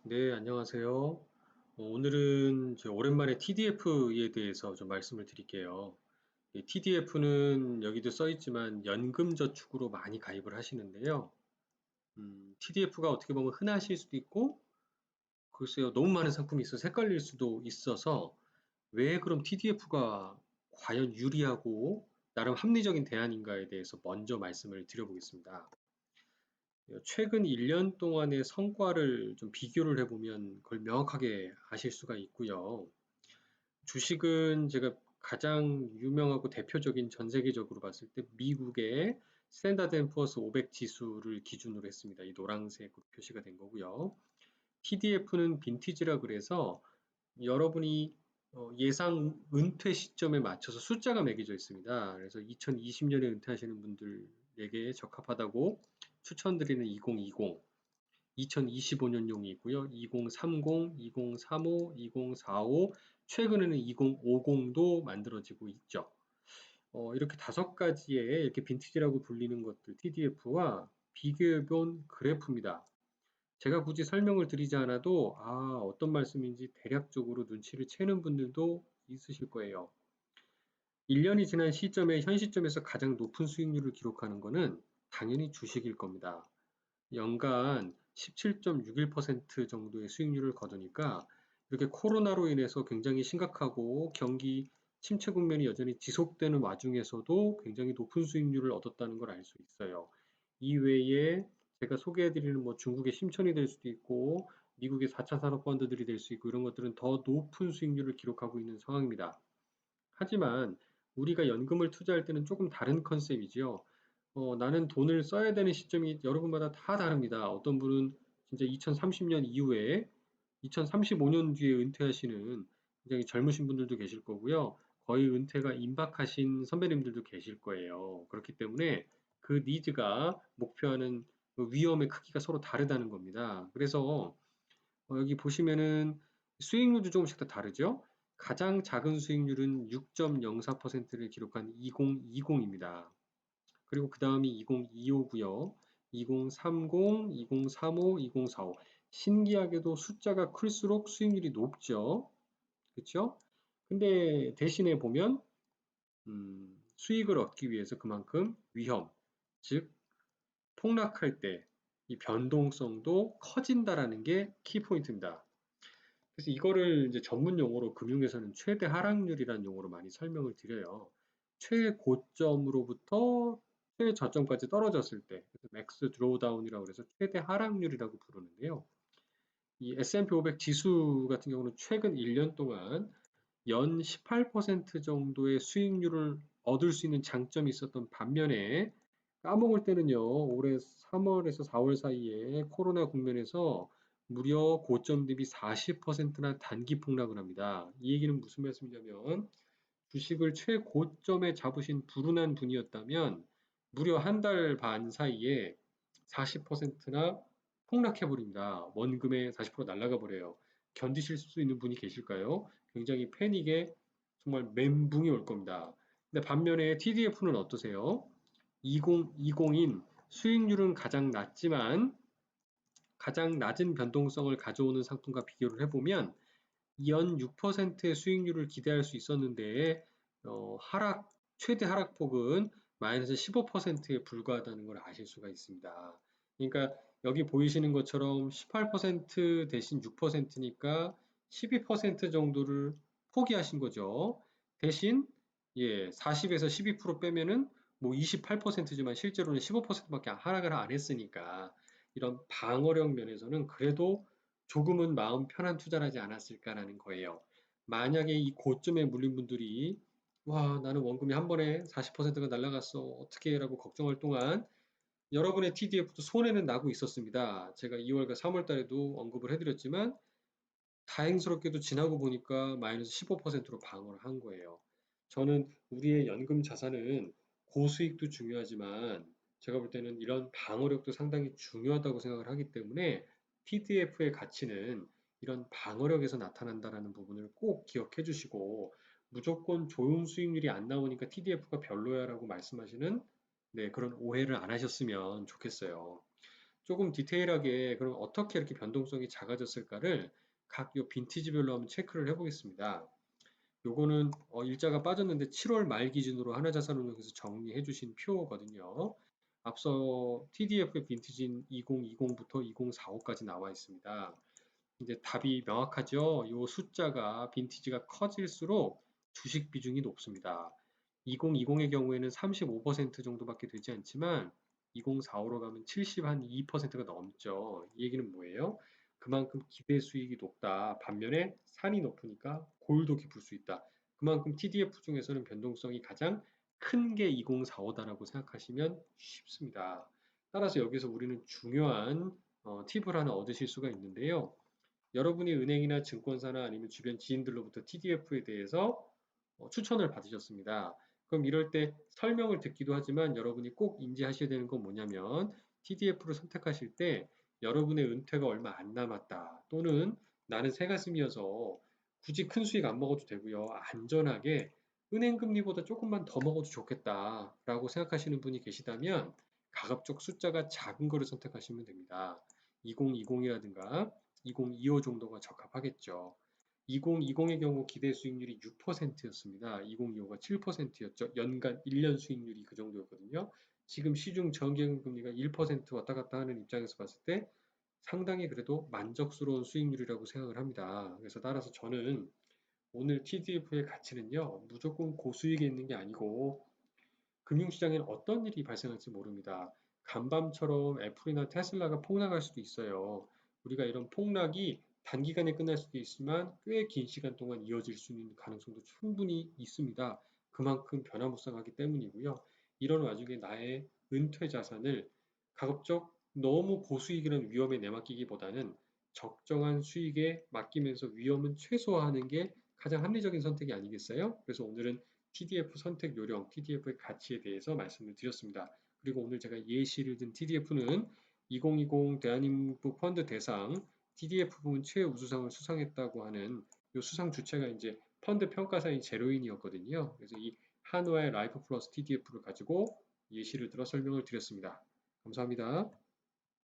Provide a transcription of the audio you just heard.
네, 안녕하세요. 오늘은 오랜만에 TDF에 대해서 좀 말씀을 드릴게요. TDF는 여기도 써 있지만 연금저축으로 많이 가입을 하시는데요. TDF가 어떻게 보면 흔하실 수도 있고, 글쎄요, 너무 많은 상품이 있어서 헷갈릴 수도 있어서 왜 그럼 TDF가 과연 유리하고 나름 합리적인 대안인가에 대해서 먼저 말씀을 드려보겠습니다. 최근 1년 동안의 성과를 좀 비교를 해보면 그걸 명확하게 아실 수가 있고요. 주식은 제가 가장 유명하고 대표적인 전 세계적으로 봤을 때 미국의 스탠다드 앤 푸어스 500 지수를 기준으로 했습니다. 이 노란색으로 표시가 된 거고요. TDF는 빈티지라 그래서 여러분이 예상 은퇴 시점에 맞춰서 숫자가 매겨져 있습니다. 그래서 2020년에 은퇴하시는 분들에게 적합하다고 추천드리는 2020, 2025년용이 있고요. 2030, 2035, 2045, 최근에는 2050도 만들어지고 있죠. 이렇게 다섯 가지의 이렇게 빈티지라고 불리는 것들 TDF와 비교해 본 그래프입니다. 제가 굳이 설명을 드리지 않아도 어떤 말씀인지 대략적으로 눈치를 채는 분들도 있으실 거예요. 1년이 지난 시점에 현 시점에서 가장 높은 수익률을 기록하는 것은 당연히 주식일 겁니다. 연간 17.61% 정도의 수익률을 거두니까 이렇게 코로나로 인해서 굉장히 심각하고 경기 침체 국면이 여전히 지속되는 와중에서도 굉장히 높은 수익률을 얻었다는 걸 알 수 있어요. 이외에 제가 소개해드리는 뭐 중국의 심천이 될 수도 있고 미국의 4차 산업펀드들이 될 수 있고 이런 것들은 더 높은 수익률을 기록하고 있는 상황입니다. 하지만 우리가 연금을 투자할 때는 조금 다른 컨셉이지요. 나는 돈을 써야 되는 시점이 여러분마다 다 다릅니다. 어떤 분은 진짜 2030년 이후에 2035년 뒤에 은퇴하시는 굉장히 젊으신 분들도 계실 거고요. 거의 은퇴가 임박하신 선배님들도 계실 거예요. 그렇기 때문에 그 니즈가 목표하는 그 위험의 크기가 서로 다르다는 겁니다. 그래서 여기 보시면은 수익률도 조금씩 다 다르죠? 가장 작은 수익률은 6.04%를 기록한 2020입니다. 그리고 그 다음이 2025고요. 2030, 2035, 2045. 신기하게도 숫자가 클수록 수익률이 높죠. 그렇죠? 근데 대신에 보면 수익을 얻기 위해서 그만큼 위험, 즉 폭락할 때 이 변동성도 커진다라는 게 키포인트입니다. 그래서 이거를 이제 전문 용어로 금융에서는 최대 하락률이라는 용어로 많이 설명을 드려요. 최고점으로부터 최저점까지 떨어졌을 때, 그래서 맥스 드로우다운이라고 해서 최대 하락률이라고 부르는데요. 이 S&P 500 지수 같은 경우는 최근 1년 동안 연 18% 정도의 수익률을 얻을 수 있는 장점이 있었던 반면에 까먹을 때는요, 올해 3월에서 4월 사이에 코로나 국면에서 무려 고점 대비 40%나 단기 폭락을 합니다. 이 얘기는 무슨 말씀이냐면 주식을 최고점에 잡으신 불운한 분이었다면 무려 한 달 반 사이에 40%나 폭락해 버립니다. 원금의 40% 날아가 버려요. 견디실 수 있는 분이 계실까요? 굉장히 패닉에 정말 멘붕이 올 겁니다. 근데 반면에 TDF는 어떠세요? 2020인 수익률은 가장 낮지만 가장 낮은 변동성을 가져오는 상품과 비교를 해보면 연 6%의 수익률을 기대할 수 있었는데 최대 하락폭은 마이너스 15%에 불과하다는 걸 아실 수가 있습니다. 그러니까 여기 보이시는 것처럼 18% 대신 6%니까 12% 정도를 포기하신 거죠. 대신 40에서 12% 빼면은 뭐 28%지만 실제로는 15%밖에 하락을 안 했으니까 이런 방어력 면에서는 그래도 조금은 마음 편한 투자를 하지 않았을까라는 거예요. 만약에 이 고점에 물린 분들이 와, 나는 원금이 한 번에 40%가 날라갔어. 어떻게 라고 걱정할 동안 여러분의 TDF도 손해는 나고 있었습니다. 제가 2월과 3월 달에도 언급을 해드렸지만 다행스럽게도 지나고 보니까 마이너스 15%로 방어를 한 거예요. 저는 우리의 연금 자산은 고수익도 중요하지만 제가 볼 때는 이런 방어력도 상당히 중요하다고 생각을 하기 때문에 TDF의 가치는 이런 방어력에서 나타난다는 부분을 꼭 기억해 주시고 무조건 좋은 수익률이 안 나오니까 TDF가 별로야라고 말씀하시는 그런 오해를 안 하셨으면 좋겠어요. 조금 디테일하게 그럼 어떻게 이렇게 변동성이 작아졌을까를 각 요 빈티지별로 한번 체크를 해보겠습니다. 요거는 일자가 빠졌는데 7월 말 기준으로 하나자산운용에서 정리해 주신 표거든요. 앞서 TDF의 빈티지인 2020부터 2045까지 나와 있습니다. 이제 답이 명확하죠. 요 숫자가 빈티지가 커질수록 주식 비중이 높습니다. 2020의 경우에는 35% 정도밖에 되지 않지만 2045로 가면 70, 한 2%가 넘죠. 이 얘기는 뭐예요? 그만큼 기대 수익이 높다. 반면에 산이 높으니까 골도 깊을 수 있다. 그만큼 TDF 중에서는 변동성이 가장 큰 게 2045다라고 생각하시면 쉽습니다. 따라서 여기서 우리는 중요한 팁을 하나 얻으실 수가 있는데요. 여러분이 은행이나 증권사나 아니면 주변 지인들로부터 TDF에 대해서 추천을 받으셨습니다. 그럼 이럴 때 설명을 듣기도 하지만 여러분이 꼭 인지하셔야 되는 건 뭐냐면 TDF를 선택하실 때 여러분의 은퇴가 얼마 안 남았다. 또는 나는 새가슴이어서 굳이 큰 수익 안 먹어도 되고요. 안전하게 은행 금리보다 조금만 더 먹어도 좋겠다라고 생각하시는 분이 계시다면 가급적 숫자가 작은 거를 선택하시면 됩니다. 2020이라든가 2025 정도가 적합하겠죠. 2020의 경우 기대 수익률이 6%였습니다. 2025가 7%였죠. 연간 1년 수익률이 그 정도였거든요. 지금 시중 정기예금 금리가 1% 왔다 갔다 하는 입장에서 봤을 때 상당히 그래도 만족스러운 수익률이라고 생각을 합니다. 그래서 따라서 저는 오늘 TDF의 가치는요, 무조건 고수익에 있는 게 아니고 금융시장에는 어떤 일이 발생할지 모릅니다. 간밤처럼 애플이나 테슬라가 폭락할 수도 있어요. 우리가 이런 폭락이 단기간에 끝날 수도 있지만 꽤 긴 시간 동안 이어질 수 있는 가능성도 충분히 있습니다. 그만큼 변화무쌍하기 때문이고요. 이런 와중에 나의 은퇴 자산을 가급적 너무 고수익이라는 위험에 내맡기기보다는 적정한 수익에 맡기면서 위험은 최소화하는 게 가장 합리적인 선택이 아니겠어요? 그래서 오늘은 TDF 선택 요령, TDF의 가치에 대해서 말씀을 드렸습니다. 그리고 오늘 제가 예시를 든 TDF는 2020 대한민국 펀드 대상 TDF 부문 최우수상을 수상했다고 하는 이 수상 주체가 이제 펀드 평가사인 제로인이었거든요. 그래서 이 한화의 라이프 플러스 TDF를 가지고 예시를 들어 설명을 드렸습니다. 감사합니다.